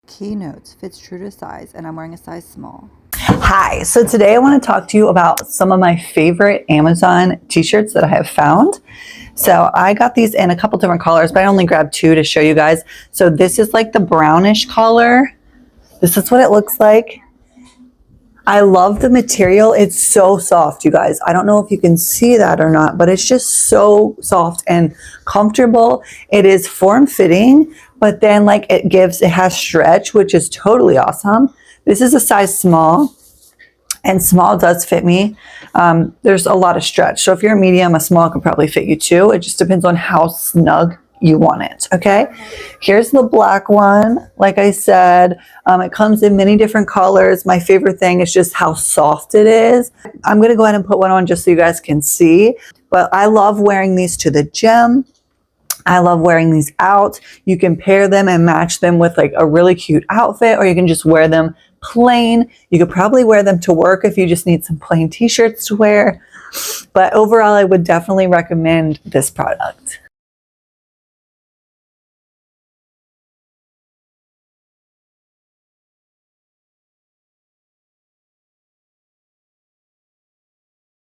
Keynotes fits true to size, and I'm wearing a size small. Hi, so today I want to talk to you about some of my favorite Amazon t-shirts that I have found. So I got these in a couple different colors, but I only grabbed two to show you guys. So this is like the brownish color. This is what it looks like. I love the material. It's so soft, you guys. I don't know if you can see that or not, but it's just so soft and comfortable. It is form-fitting, but then like it has stretch, which is totally awesome. This is a size small, and small does fit me. There's a lot of stretch. So if you're a medium, a small could probably fit you too. It just depends on how snug you want it, okay? Here's the black one. Like I said, it comes in many different colors. My favorite thing is just how soft it is. I'm gonna go ahead and put one on just so you guys can see, but I love wearing these to the gym. I love wearing these out. You can pair them and match them with like a really cute outfit, or you can just wear them plain. You could probably wear them to work if you just need some plain t-shirts to wear. But overall, I would definitely recommend this product.